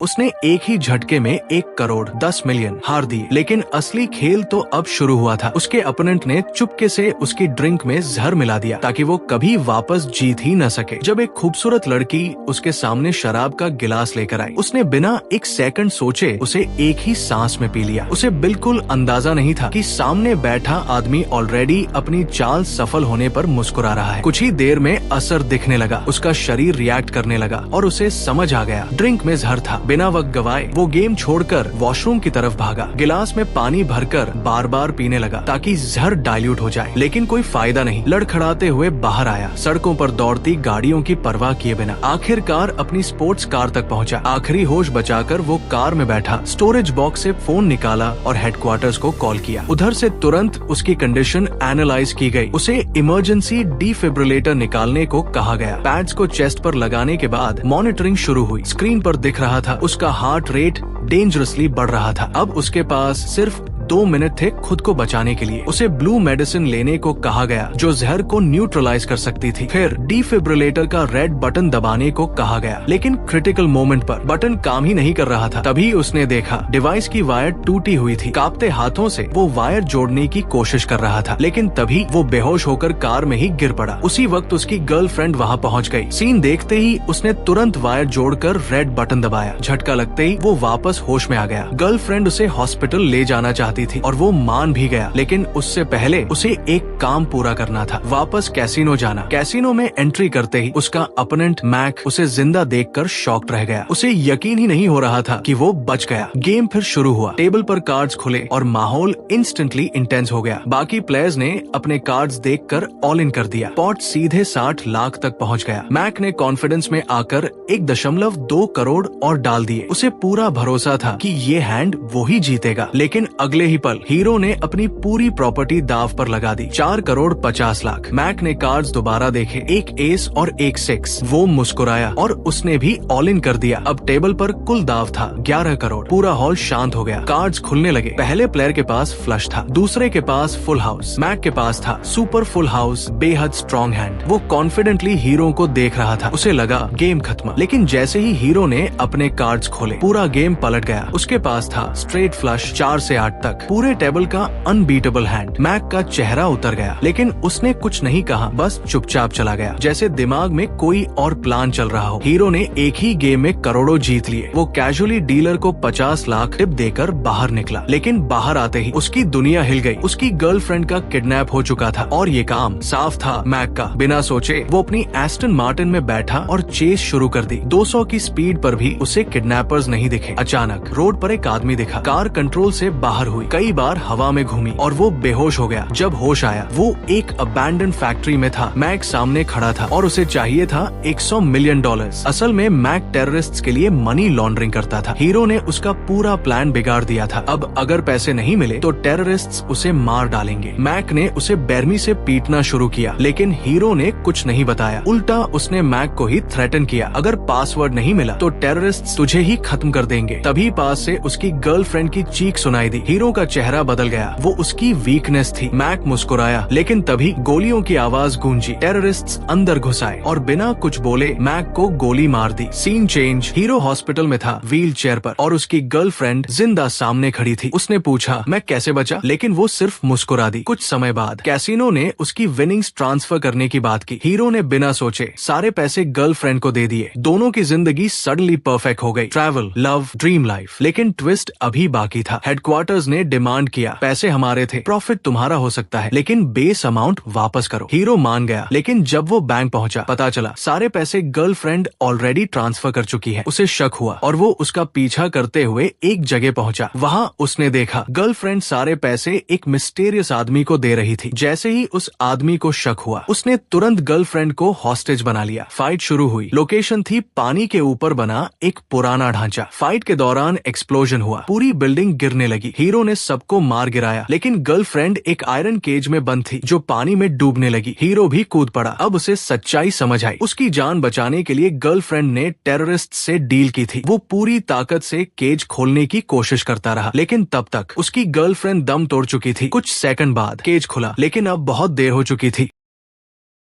उसने एक ही झटके में 1 करोड़ 10 मिलियन हार दिए। लेकिन असली खेल तो अब शुरू हुआ था। उसके अपोनेंट ने चुपके से उसकी ड्रिंक में जहर मिला दिया ताकि वो कभी वापस जीत ही न सके। जब एक खूबसूरत लड़की उसके सामने शराब का गिलास लेकर आई, उसने बिना एक सेकंड सोचे उसे एक ही सांस में पी लिया। उसे बिल्कुल अंदाजा नहीं था कि सामने बैठा आदमी ऑलरेडी अपनी चाल सफल होने पर मुस्कुरा रहा है। कुछ ही देर में असर दिखने लगा, उसका शरीर रिएक्ट करने लगा और उसे समझ आ गया ड्रिंक में जहर था। बिना वक्त गवाए वो गेम छोड़कर वॉशरूम की तरफ भागा। गिलास में पानी भरकर बार बार पीने लगा ताकि जहर डाइल्यूट हो जाए, लेकिन कोई फायदा नहीं। लड़खड़ाते हुए बाहर आया, सड़कों पर दौड़ती गाड़ियों की परवाह किए बिना आखिरकार अपनी स्पोर्ट्स कार तक पहुंचा। आखिरी होश बचाकर वो कार में बैठा, स्टोरेज बॉक्स से फोन निकाला और हेडक्वार्टर्स को कॉल किया। उधर से तुरंत उसकी कंडीशन एनालाइज की गई। उसे इमरजेंसी डिफिब्रिलेटर निकालने को कहा गया। पैड्स को चेस्ट पर लगाने के बाद मॉनिटरिंग शुरू हुई। स्क्रीन पर दिख रहा था उसका हार्ट रेट डेंजरसली बढ़ रहा था। अब उसके पास सिर्फ 2 मिनट थे खुद को बचाने के लिए। उसे ब्लू मेडिसिन लेने को कहा गया जो जहर को न्यूट्रलाइज कर सकती थी। फिर डिफिब्रिलेटर का रेड बटन दबाने को कहा गया, लेकिन क्रिटिकल मोमेंट पर बटन काम ही नहीं कर रहा था। तभी उसने देखा डिवाइस की वायर टूटी हुई थी। कांपते हाथों से वो वायर जोड़ने की कोशिश कर रहा था, लेकिन तभी वो बेहोश होकर कार में ही गिर पड़ा। उसी वक्त उसकी गर्लफ्रेंड वहाँ पहुँच गई। सीन देखते ही उसने तुरंत वायर जोड़कर रेड बटन दबाया। झटका लगते ही वो वापस होश में आ गया। गर्लफ्रेंड उसे हॉस्पिटल ले जाना चाहती थी और वो मान भी गया, लेकिन उससे पहले उसे एक काम पूरा करना था, वापस कैसीनो जाना। कैसीनो में एंट्री करते ही उसका अपोनेंट मैक उसे जिंदा देखकर शॉक्ड रह गया। उसे यकीन ही नहीं हो रहा था कि वो बच गया। गेम फिर शुरू हुआ। टेबल पर कार्ड्स खुले और माहौल इंस्टेंटली इंटेंस हो गया। बाकी प्लेयर्स ने अपने कार्ड्स देखकर ऑल इन कर दिया। पॉट सीधे 60 लाख तक पहुंच गया। मैक ने कॉन्फिडेंस में आकर 1.2 करोड़ और डाल दिए। उसे पूरा भरोसा था कि ये हैंड वो ही जीतेगा, लेकिन अगले ही पल हीरो ने अपनी पूरी प्रॉपर्टी दाव पर लगा दी। 4 करोड़ 50 लाख। मैक ने कार्ड्स दोबारा देखे, एक एस और एक 6। वो मुस्कुराया और उसने भी ऑल इन कर दिया। अब टेबल पर कुल दाव था 11 करोड़। पूरा हॉल शांत हो गया। कार्ड्स खुलने लगे। पहले प्लेयर के पास फ्लश था, दूसरे के पास फुल हाउस। मैक के पास था सुपर फुल हाउस, बेहद स्ट्रॉन्ग हैंड। वो कॉन्फिडेंटली हीरो को देख रहा था। उसे लगा गेम खत्म, लेकिन जैसे ही हीरो ने अपने कार्ड्स खोले पूरा गेम पलट गया। उसके पास था स्ट्रेट फ्लश 4 से 8 तक, पूरे टेबल का अनबीटेबल हैंड। मैक का चेहरा उतर गया, लेकिन उसने कुछ नहीं कहा, बस चुपचाप चला गया, जैसे दिमाग में कोई और प्लान चल रहा हो। हीरो ने एक ही गेम में करोड़ों जीत लिए। वो कैजुअली डीलर को 50 लाख टिप देकर बाहर निकला, लेकिन बाहर आते ही उसकी दुनिया हिल गई। उसकी गर्लफ्रेंड का किडनैप हो चुका था और ये काम साफ था मैक का। बिना सोचे वो अपनी एस्टन मार्टिन में बैठा और चेस शुरू कर दी। 200 की स्पीड पर भी उसे किडनैपर्स नहीं दिखे। अचानक रोड पर एक आदमी दिखा। कार कंट्रोल से बाहर हुई, कई बार हवा में घूमी और वो बेहोश हो गया। जब होश आया वो एक अबैंडन फैक्ट्री में था। मैक सामने खड़ा था और उसे चाहिए था $100 मिलियन। असल में मैक टेररिस्ट्स के लिए मनी लॉन्ड्रिंग करता था। हीरो ने उसका पूरा प्लान बिगाड़ दिया था। अब अगर पैसे नहीं मिले तो टेररिस्ट्स उसे मार डालेंगे। मैक ने उसे बेरमी से पीटना शुरू किया, लेकिन हीरो ने कुछ नहीं बताया। उल्टा उसने मैक को ही थ्रेटन किया, अगर पासवर्ड नहीं मिला तो टेररिस्ट्स तुझे ही खत्म कर देंगे। तभी पास से उसकी गर्लफ्रेंड की चीख सुनाई दी। हीरो का चेहरा बदल गया, वो उसकी वीकनेस थी। मैक मुस्कुराया, लेकिन तभी गोलियों की आवाज गूंजी। टेररिस्ट्स अंदर घुस आए और बिना कुछ बोले मैक को गोली मार दी। Scene change. हीरो हॉस्पिटल में था, व्हील चेयर पर, और उसकी गर्लफ्रेंड जिंदा सामने खड़ी थी। उसने पूछा मैं कैसे बचा, लेकिन वो सिर्फ मुस्कुरा दी। कुछ समय बाद कैसीनो ने उसकी विनिंग्स ट्रांसफर करने की बात की। हीरो ने बिना सोचे सारे पैसे गर्लफ्रेंड को दे दिए। दोनों की जिंदगी सडनली परफेक्ट हो गई। Travel, love, dream life. लेकिन ट्विस्ट अभी बाकी था। हेडक्वार्टर्स ने डिमांड किया, पैसे हमारे थे, प्रॉफिट तुम्हारा हो सकता है, लेकिन बेस अमाउंट वापस करो। हीरो मान गया, लेकिन जब वो बैंक पहुंचा पता चला सारे पैसे गर्लफ्रेंड ऑलरेडी ट्रांसफर कर चुकी है। उसे शक हुआ और वो उसका पीछा करते हुए एक जगह पहुंचा। वहां उसने देखा गर्लफ्रेंड सारे पैसे एक मिस्टीरियस आदमी को दे रही थी। जैसे ही उस आदमी को शक हुआ उसने तुरंत गर्लफ्रेंड को हॉस्टेज बना लिया। फाइट शुरू हुई। लोकेशन थी पानी के ऊपर बना एक पुराना ढांचा। फाइट के दौरान एक्सप्लोजन हुआ, पूरी बिल्डिंग गिरने लगी। हीरो ने सबको मार गिराया, लेकिन गर्लफ्रेंड एक आयरन केज में बंद थी जो पानी में डूबने लगी। हीरो भी कूद पड़ा। अब उसे सच्चाई समझ आई। उसकी जान बचाने के लिए गर्लफ्रेंड ने टेररिस्ट से डील की थी। वो पूरी ताकत से केज खोलने की कोशिश करता रहा, लेकिन तब तक उसकी गर्लफ्रेंड दम तोड़ चुकी थी। कुछ सेकंड बाद केज खुला, लेकिन अब बहुत देर हो चुकी थी।